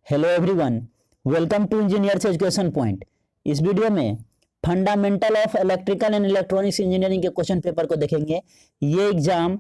Hello everyone, welcome to engineers education point. इस video में fundamental of electrical and electronics engineering के question paper को देखेंगे। ये एग्जाम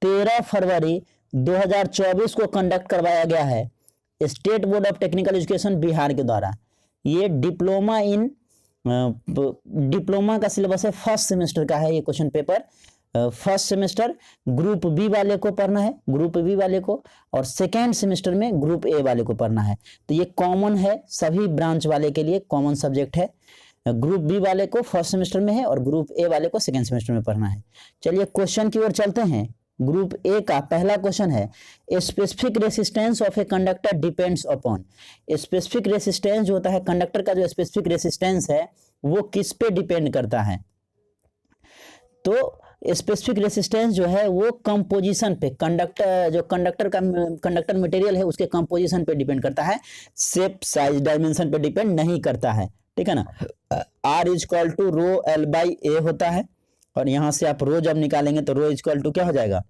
13 फरवरी 2024 को कंडक्ट करवाया गया है state board of technical education Bihar के द्वारा। ये डिप्लोमा का सिलेबस है, फर्स्ट सेमेस्टर का है ये question paper. First semester group B वाले को पढ़ना है, ग्रुप बी वाले को, और सेकेंड सेमेस्टर में ग्रुप ए वाले को पढ़ना है। तो ये कॉमन है, सभी ब्रांच वाले के लिए कॉमन सब्जेक्ट है। ग्रुप बी वाले को फर्स्ट सेमेस्टर में है और ग्रुप ए वाले को सेकेंड सेमेस्टर में पढ़ना है। चलिए क्वेश्चन की ओर चलते हैं। ग्रुप ए का पहला क्वेश्चन है, specific resistance of a conductor depends upon. Specific resistance जो होता है कंडक्टर का, जो स्पेसिफिक रेसिस्टेंस है वो किस पे डिपेंड करता है? तो स्पेसिफिक रेसिस्टेंस जो है वो कंपोजिशन पे, कंडक्टर मटेरियल है उसके कंपोजिशन पे डिपेंड करता है, शेप साइज डायमेंशन पे डिपेंड नहीं करता है। ठीक है ना। R equal to rho L by A होता है, और यहाँ से आप रो जब निकालेंगे तो रो इक्वल टू क्या हो जाएगा,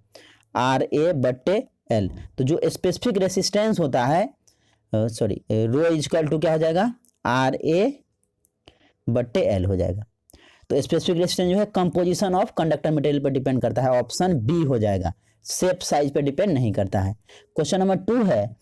RA बट्टे L। तो जो स्पेसिफिक रेसिस्टेंस होता है, रो इक्वल टू क्या हो जाएगा, RA बट्टे L हो जाएगा। तो स्पेसिफिक रेजिस्टेंस जो है कंपोजिशन ऑफ कंडक्टर मटेरियल पर डिपेंड करता है, ऑप्शन बी हो जाएगा, शेप साइज पे डिपेंड नहीं करता है। क्वेश्चन नंबर 2 है,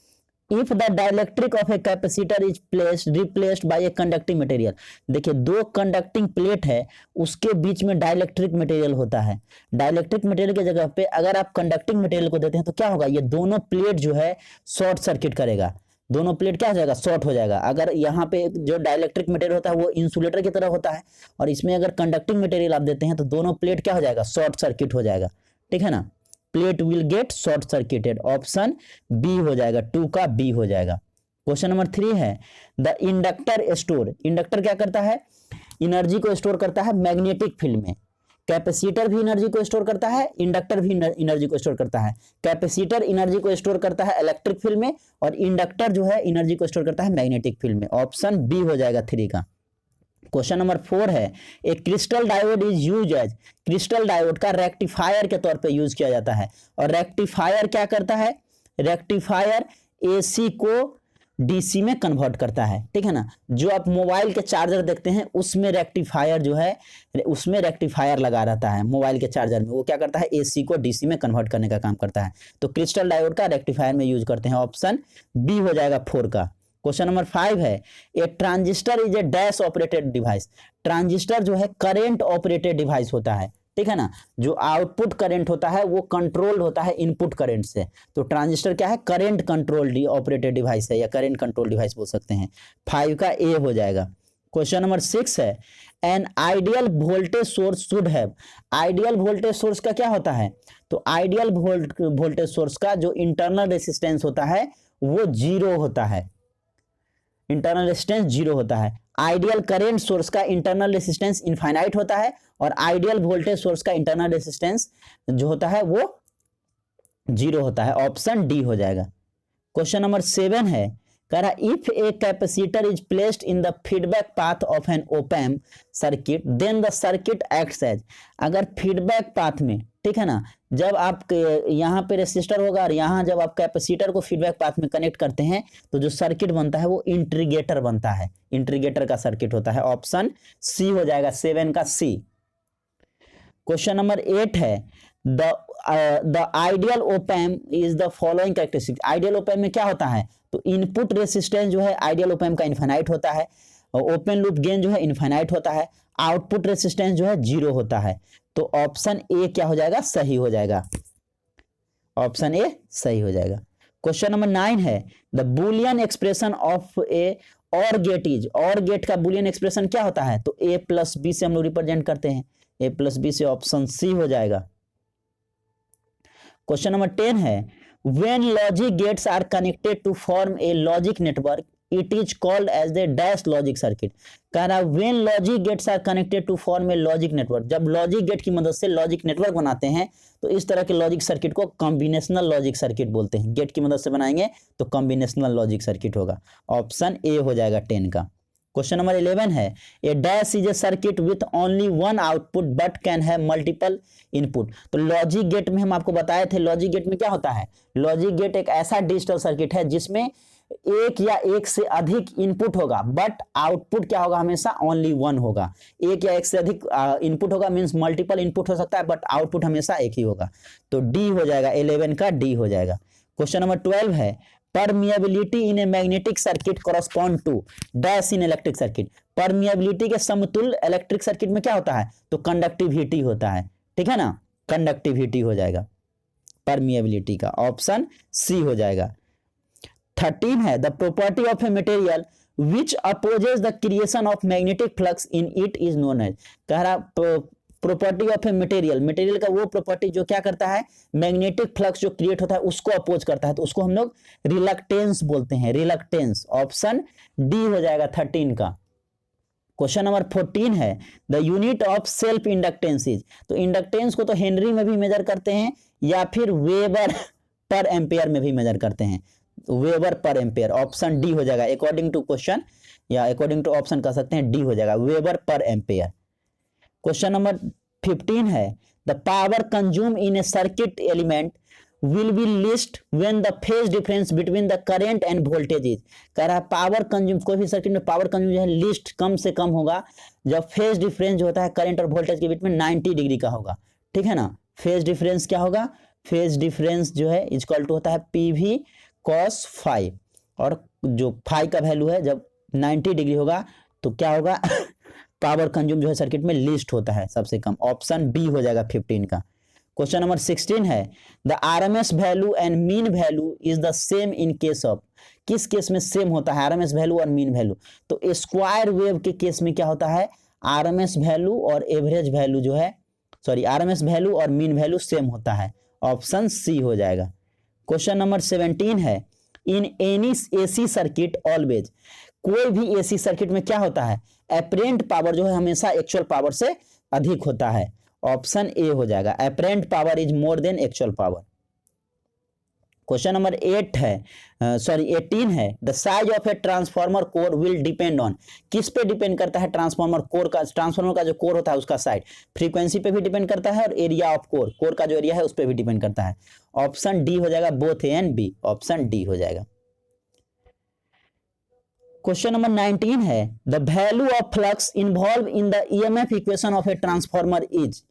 if the dielectric of A capacitor is replaced by a conducting material. देखिए दो कंडक्टिंग प्लेट है, उसके बीच में डाइलेक्ट्रिक मटेरियल होता है। डाइलेक्ट्रिक मटेरियल की जगह पे अगर आप कंडक्टिंग मटेरियल को देते हैं तो क्या होगा, ये दोनों प्लेट जो है शॉर्ट सर्किट करेगा, दोनों प्लेट क्या हो जाएगा, शॉर्ट हो जाएगा। अगर यहाँ पे जो डाइलेक्ट्रिक मटेरियल होता है वो इंसुलेटर की तरह होता है, और इसमें अगर कंडक्टिंग मटेरियल आप देते हैं तो दोनों प्लेट क्या हो जाएगा, शॉर्ट सर्किट हो जाएगा। ठीक है ना, plate will get short circuited, option B हो जाएगा, 2 का बी हो जाएगा। क्वेश्चन नंबर 3 है, द इंडक्टर स्टोर। इंडक्टर क्या करता है, एनर्जी को स्टोर करता है मैग्नेटिक फील्ड में। कैपेसिटर भी एनर्जी को स्टोर करता है, इंडक्टर भी एनर्जी को स्टोर करता है। कैपेसिटर एनर्जी को स्टोर करता है इलेक्ट्रिक फील्ड में, और इंडक्टर जो है एनर्जी को स्टोर करता है मैग्नेटिक फील्ड में, ऑप्शन बी हो जाएगा 3 का। क्वेश्चन नंबर 4 है, a crystal diode is use as. Crystal diode का रेक्टिफायर के तौर पे यूज किया जाता है, और रेक्टिफायर क्या करता है, रेक्टिफायर एसी को डीसी में कन्वर्ट करता है। ठीक है ना, जो आप मोबाइल के चार्जर देखते हैं उसमें रेक्टिफायर जो है, उसमें रेक्टिफायर लगा रहता है मोबाइल के चार्जर में, वो क्या करता है, एसी को डीसी में कन्वर्ट करने का काम करता है। तो क्रिस्टल डायोड का रेक्टिफायर में यूज करते हैं, ऑप्शन बी हो जाएगा 4 का। क्वेश्चन नंबर 5 है, ए transistor is a dash operated device. Transistor जो है करेंट ऑपरेटेड डिवाइस होता है। ठीक है ना, जो आउटपुट करंट होता है वो कंट्रोल होता है इनपुट करंट से। तो ट्रांजिस्टर क्या है, करंट कंट्रोल ऑपरेटेड डिवाइस है, या करंट कंट्रोल डिवाइस बोल सकते हैं। 5 का ए हो जाएगा। क्वेश्चन नंबर 6 है, an ideal voltage source should have. Ideal voltage source का क्या होता है, तो आइडियल वोल्टेज सोर्स का जो इंटरनल रेसिस्टेंस होता है वो 0 होता है, इंटरनल रेसिस्टेंस 0 होता है। आइडियल करेंट सोर्स का इंटरनल रेसिस्टेंस इनफाइनाइट होता है, और आइडियल वोल्टेज सोर्स का इंटरनल रेसिस्टेंस जो होता है वो 0 होता है, ऑप्शन डी हो जाएगा। क्वेश्चन नंबर 7 है, कह रहा if a capacitor is placed in the feedback path of an op amp circuit then the circuit acts as. अगर फीडबैक पाथ में, ठीक है ना, जब आप यहाँ पे रेसिस्टर होगा और यहाँ जब आप कैपेसिटर को फीडबैक पाथ में कनेक्ट करते हैं तो जो सर्किट बनता है वो इंट्रीगेटर बनता है, इंट्रीगेटर का सर्किट होता है, ऑप्शन सी हो जाएगा, 7 का सी। क्वेश्चन नंबर 8 है, the ideal op amp is the following characteristic. Ideal op amp में क्या होता है, तो इनपुट रेसिस्टेंस जो है आइडियल ओप एम्प का इनफाइनाइट होता है, ओपन लूप गेन जो है इनफाइनाइट होता है, आउटपुट रेसिस्टेंस जो है 0 होता है। तो ऑप्शन ए क्या हो जाएगा, सही हो जाएगा, ऑप्शन ए सही हो जाएगा। क्वेश्चन नंबर 9 है, द बुलियन एक्सप्रेशन ऑफ ए और गेट इज। और गेट का बुलियन एक्सप्रेशन क्या होता है, तो ए प्लस बी से हम लोग रिप्रेजेंट करते हैं, ए प्लस बी से, ऑप्शन सी हो जाएगा। क्वेश्चन नंबर 10 है, when logic gates are connected to form a logic network it is called as the dash logic circuit. कह रहा when logic gates are connected to form a logic network. जब logic gate की मदद से logic network बनाते हैं तो इस तरह के लॉजिक सर्किट को कॉम्बिनेशनल लॉजिक सर्किट बोलते हैं। गेट की मदद से बनाएंगे तो कॉम्बिनेशनल लॉजिक सर्किट होगा, ऑप्शन ए हो जाएगा 10 का। क्वेश्चन नंबर 11 है, a dash is a circuit with only one output but can have multiple input. तो लॉजिक गेट में हम आपको बताए थे, लॉजिक गेट में क्या होता है, लॉजिक गेट एक ऐसा डिजिटल सर्किट है जिसमें एक या एक से अधिक इनपुट होगा बट आउटपुट क्या होगा, हमेशा ओनली वन होगा। एक या एक से अधिक इनपुट होगा मींस मल्टीपल इनपुट हो सकता है बट आउटपुट हमेशा एक ही होगा। तो डी हो जाएगा, 11 का डी हो जाएगा। क्वेश्चन नंबर 12 है permeability in a magnetic circuit correspond to dash in electric circuit. Permeability के समतुल्य इलेक्ट्रिक सर्किट में क्या होता है, तो कंडक्टिविटी होता है, ठीक है ना, कंडक्टिविटी हो जाएगा परमिएबिलिटी का, ऑप्शन सी हो जाएगा। 13 है the property of a material which opposes the creation of magnetic flux in it is known as. कह रहा property of a material, material का वो प्रॉपर्टी जो क्या करता है, मैग्नेटिक फ्लक्स जो क्रिएट होता है उसको अपोज करता है, तो उसको हम लोग रिलक्टेंस बोलते हैं, रिलक्टेंस, ऑप्शन डी हो जाएगा 13 का। क्वेश्चन नंबर 14 है the unit of self inductance is. तो इंडक्टेंस को तो हेनरी में भी मेजर करते हैं या फिर वेबर पर एम्पेयर में भी मेजर करते हैं, weber per ampere, option D हो जाएगा। अकॉर्डिंग टू क्वेश्चन या अकॉर्डिंग टू ऑप्शन कह सकते हैं, डी हो जाएगा, weber per ampere. Question number 15 है the power consume in A circuit element will be least when the phase difference between the current and voltage is। कह रहा है पावर कंज्यूम, कोई भी सर्किट में पावर कंज्यूम जो है लीस्ट, कम से कम होगा जब फेज डिफरेंस जो होता है करंट और वोल्टेज के बीच में 90 डिग्री का होगा, ठीक है ना। फेज डिफरेंस क्या होगा, फेज डिफरेंस जो है इक्वल टू होता है PV cos फाई, और जो फाई का वैल्यू है जब 90 डिग्री होगा तो क्या होगा पावर कंज्यूम जो है सर्किट में लीस्ट होता है, सबसे कम, ऑप्शन बी हो जाएगा 15 का। क्वेश्चन नंबर 16 है the RMS value and mean value is the same in case of. किस केस में सेम होता है आरएमएस वैल्यू और मीन वैल्यू, तो स्क्वायर वेव के केस में क्या होता है, आरएमएस वैल्यू और एवरेज वैल्यू जो है, सॉरी आरएमएस वैल्यू और मीन वैल्यू सेम होता है, ऑप्शन सी हो जाएगा। क्वेश्चन नंबर 17 है in any AC circuit always. कोई भी एसी सर्किट में क्या होता है, एपरेंट पावर जो है हमेशा एक्चुअल पावर से अधिक होता है, ऑप्शन ए हो जाएगा, apparent power is more than actual power. Question number 18 है the size of a transformer core will depend on. किस पे डिपेंड करता है ट्रांसफार्मर कोर का, ट्रांसफार्मर का जो कोर होता है उसका साइज, फ्रीक्वेंसी पे भी डिपेंड करता है और एरिया ऑफ कोर, कोर का जो एरिया है उस पे भी डिपेंड करता है, ऑप्शन डी हो जाएगा, both A and B, option D हो जाएगा। क्वेश्चन नंबर 19 है the value of flux involve in the EMF equation of a transformer is.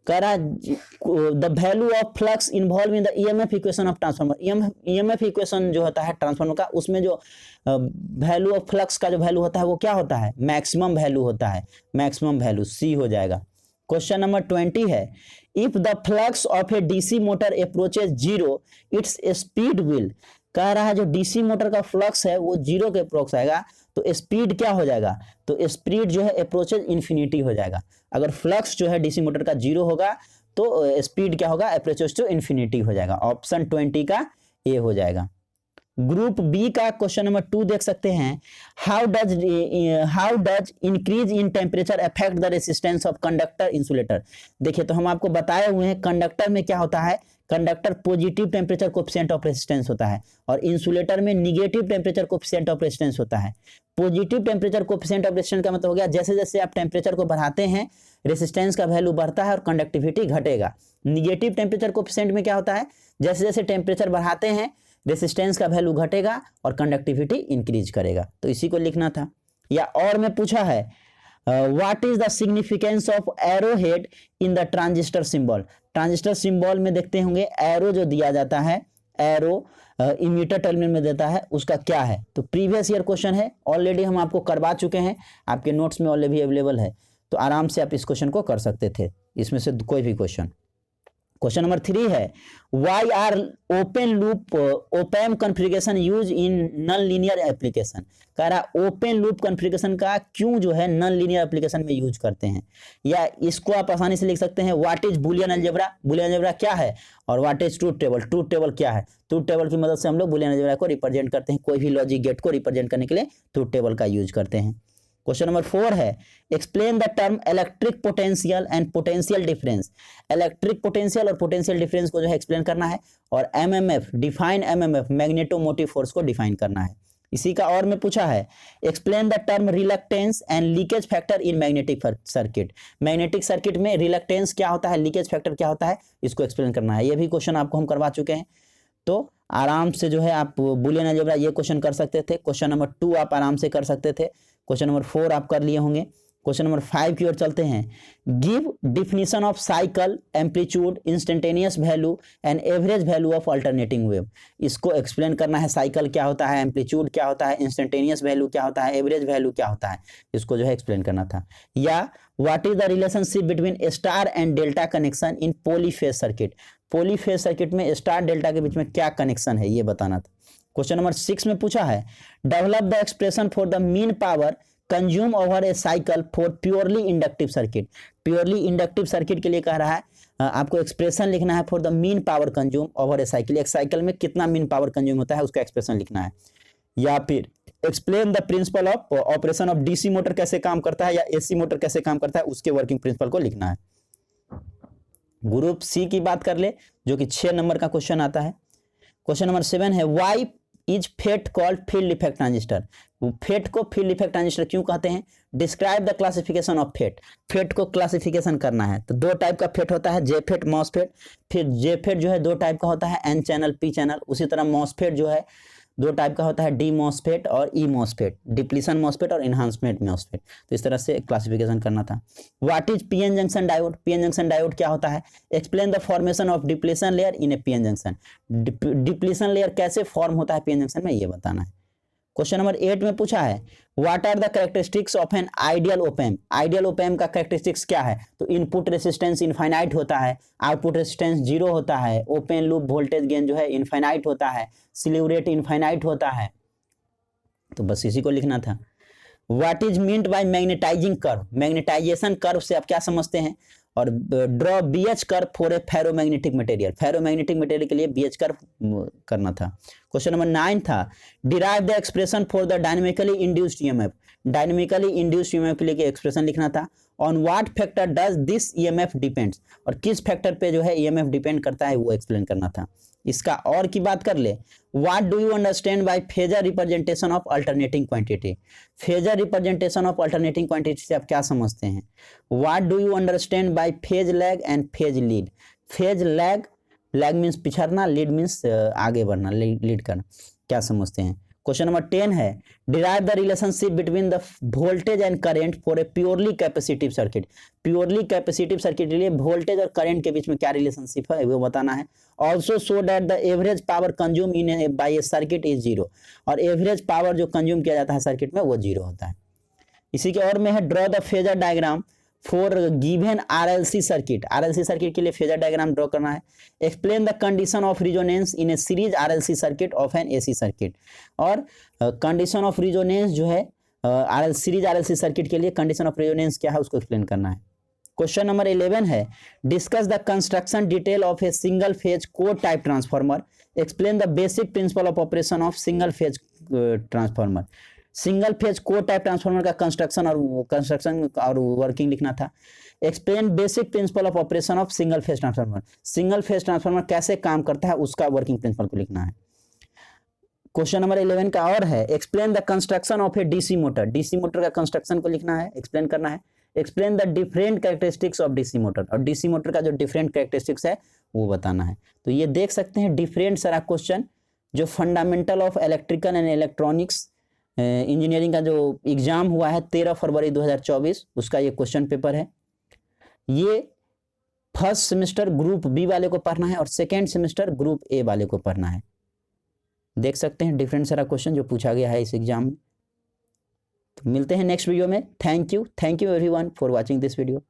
कह रहा the value of flux involve in the EMF equation of transformer. EMF equation जो होता है transformer का, उसमें जो वैल्यू ऑफ फ्लक्स का जो वैल्यू होता है वो क्या होता है, मैक्सिमम वैल्यू होता है, मैक्सिमम वैल्यू, सी हो जाएगा। क्वेश्चन नंबर 20 है if the flux of A DC motor approaches zero its speed will. कह रहा है जो डीसी मोटर का फ्लक्स है वो जीरो के अप्रोक्स आएगा तो स्पीड क्या हो जाएगा, तो स्पीड जो है अप्रोचेज इन्फिनिटी हो जाएगा। अगर फ्लक्स जो है डीसी मोटर का जीरो होगा तो स्पीड क्या होगा, अप्रोचेज टू इन्फिनिटी हो जाएगा, ऑप्शन 20 का ए हो जाएगा। ग्रुप बी का क्वेश्चन नंबर 2 देख सकते हैं how does increase in temperature affect the resistance of conductor insulator. देखिए तो हम आपको बताए हुए हैं कंडक्टर में क्या होता है, conductor positive temperature coefficient of resistance होता है और इंसुलेटर में negative temperature coefficient of resistance होता है। Positive temperature coefficient of resistance का मतलब हो गया जैसे जैसे आप टेम्परेचर को बढ़ाते हैं रेजिस्टेंस का वैल्यू बढ़ता है और कंडक्टिविटी घटेगा। निगेटिव टेम्परेचर कोएफिशिएंट में क्या होता है, जैसे जैसे टेम्परेचर बढ़ाते हैं रेजिस्टेंस का वैल्यू घटेगा और कंडक्टिविटी इंक्रीज करेगा, तो इसी को लिखना था। या और में पूछा है what is the significance of arrow head in the transistor symbol. Transistor symbol में देखते होंगे एरो जो दिया जाता है, एरो इमीटर टर्मिनल में देता है, उसका क्या है, तो प्रीवियस ईयर क्वेश्चन है, ऑलरेडी हम आपको करवा चुके हैं, आपके नोट्स में ऑलरेडी अवेलेबल है, तो आराम से आप इस क्वेश्चन को कर सकते थे, इसमें से कोई भी क्वेश्चन। क्वेश्चन नंबर 3 है why are open loop opamp configuration use in non linear application. कह रहा ओपन लूप कॉन्फ़िगरेशन का क्यों जो है नॉन लीनियर एप्लीकेशन में यूज करते हैं, या इसको आप आसानी से लिख सकते हैं what is Boolean algebra. Boolean algebra क्या है और what is truth table. Truth table क्या है, ट्रूथ टेबल की मदद से हम लोग बूलियन अलजेब्रा को रिप्रेजेंट करते हैं, कोई भी लॉजिक गेट को रिप्रेजेंट करने के लिए ट्रूथ टेबल का यूज करते हैं। क्वेश्चन नंबर 4 है explain the term electric potential and potential difference. Electric potential और पोटेंशियल डिफरेंस को जो है एक्सप्लेन करना है, और MMF define MMF magnetomotive force को डिफाइन करना है। इसी का और में पूछा है explain the term reluctance and leakage factor in magnetic circuit. Magnetic circuit में रिलक्टेंस क्या होता है, लीकेज फैक्टर क्या होता है, इसको एक्सप्लेन करना है। ये भी क्वेश्चन आपको हम करवा चुके हैं, तो आराम से जो है आप बुलियन अलजेब्रा ये क्वेश्चन कर सकते थे। क्वेश्चन नंबर 2 आप आराम से कर सकते थे। क्वेश्चन नंबर 4 आप कर लिए होंगे। क्वेश्चन नंबर 5 की ओर चलते हैं। Give definition of cycle, amplitude, instantaneous value and average value of alternating wave. इसको एक्सप्लेन करना है, साइकिल क्या होता है, एम्पलीट्यूड क्या होता है, इंस्टेंटेनियस वैल्यू क्या होता है, एवरेज वैल्यू क्या होता है, इसको जो है एक्सप्लेन करना था। या what is the relationship between star and delta connection in polyphase circuit. Polyphase circuit में स्टार डेल्टा के बीच में क्या कनेक्शन है ये बताना था। क्वेश्चन नंबर 6 में पूछा है develop the expression for the mean power consume over A cycle for purely inductive circuit. Purely inductive circuit के लिए कह रहा है आपको एक्सप्रेशन लिखना है for the mean power consume over A cycle. एक साइकिल में कितना मीन पावर कंज्यूम होता है उसका एक्सप्रेशन लिखना है। या फिर explain the principle of operation of DC motor कैसे काम करता है या एसी मोटर कैसे काम करता है उसके वर्किंग प्रिंसिपल को लिखना है। ग्रुप सी की बात कर ले जो कि 6 नंबर का क्वेश्चन आता है। क्वेश्चन नंबर 7 है why is FET called field effect transistor. FET को फील्ड इफेक्ट ट्रांजिस्टर क्यों कहते हैं? Describe the classification of FET. FET को क्लासिफिकेशन करना है तो 2 टाइप का फेट होता है, जे फेट, मॉसफेट। फिर जे फेट जो है 2 टाइप का होता है, एन चैनल, पी चैनल। उसी तरह मॉसफेट जो है 2 टाइप का होता है, डी मॉसफेट और ई मॉसफेट, डिप्लीशन मॉसफेट और इन्हांसमेंट मॉसफेट। तो इस तरह से क्लासिफिकेशन करना था। What is PN junction diode. PN junction diode क्या होता है? Explain the formation of depletion layer in A PN junction. Depletion layer कैसे फॉर्म होता है पीएन जंक्शन में ये बताना है। क्वेश्चन नंबर 8 में पूछा है what are the characteristics of an ideal opamp. Ideal opamp का कैरेक्टरिस्टिक्स क्या है? तो इनपुट रेसिस्टेंस इनफाइनाइट होता है, आउटपुट रेसिस्टेंस 0 होता है, ओपन लूप वोल्टेज गेन जो है इनफाइनाइट होता है, स्लीव रेट इनफाइनाइट होता है। तो बस इसी को लिखना था। What is meaned by magnetizing curve. Magnetization curve से आप क्या समझते हैं? और draw BH curve for a ferromagnetic material. Ferromagnetic material के लिए बीएच कर्व करना था। क्वेश्चन नंबर 9 था derive the expression for the dynamically induced EMF. Dynamically induced EMF के लिए एक्सप्रेशन लिखना था। On what factor does this EMF depends. और किस फैक्टर पे जो है ईएमएफ डिपेंड करता है वो एक्सप्लेन करना था। इसका और की बात कर ले what do you understand by phasor representation of alternating quantity. Phasor representation of alternating quantity से आप क्या समझते हैं? What do you understand by phase lag and phase lead. Phase lag, lag means पिछड़ना, लीड मीन्स आगे बढ़ना, lead करना। क्या समझते हैं? क्वेश्चन नंबर 10 है derive the relationship between the voltage and current for a purely capacitive circuit. Purely capacitive circuit के लिए वोल्टेज और करंट के बीच में क्या रिलेशनशिप है वो बताना है। Also show that the average power consume in by A circuit is 0। और एवरेज पावर जो कंज्यूम किया जाता है सर्किट में वो 0 होता है। इसी के और में है draw the phasor diagram for given RLC circuit. RLC circuit के लिए फेजर डायग्राम ड्रॉ करना है। Explain the condition of resonance in A series RLC circuit of N AC circuit. और कंडीशन ऑफ रिजोनेंस जो है सीरीज आरएलसी सर्किट के लिए condition of resonance क्या है उसको एक्सप्लेन करना है। क्वेश्चन नंबर 11 है discuss the construction detail of a single phase core type transformer. Explain the basic principle of operation of single phase transformer. Single phase core type transformer का construction और working लिखना था। Explain basic principle of operation of single phase transformer. Single phase transformer कैसे काम करता है उसका working principle को लिखना है। क्वेश्चन नंबर 11 का और है explain the construction of A DC motor. DC motor का कंस्ट्रक्शन को लिखना है, एक्सप्लेन करना है। Explain the different characteristics of DC motor. और डीसी मोटर का जो डिफरेंट कैरेक्टरिस्टिक्स है वो बताना है। तो ये देख सकते हैं डिफरेंट सारा क्वेश्चन जो fundamental of electrical and electronics engineering का जो एग्जाम हुआ है 13 फरवरी 2024 उसका ये क्वेश्चन पेपर है। ये फर्स्ट सेमेस्टर ग्रुप बी वाले को पढ़ना है और सेकेंड सेमेस्टर ग्रुप ए वाले को पढ़ना है। देख सकते हैं डिफरेंट सारा क्वेश्चन जो पूछा गया है इस एग्जाम में। तो मिलते हैं नेक्स्ट वीडियो में। Thank you everyone for watching this video.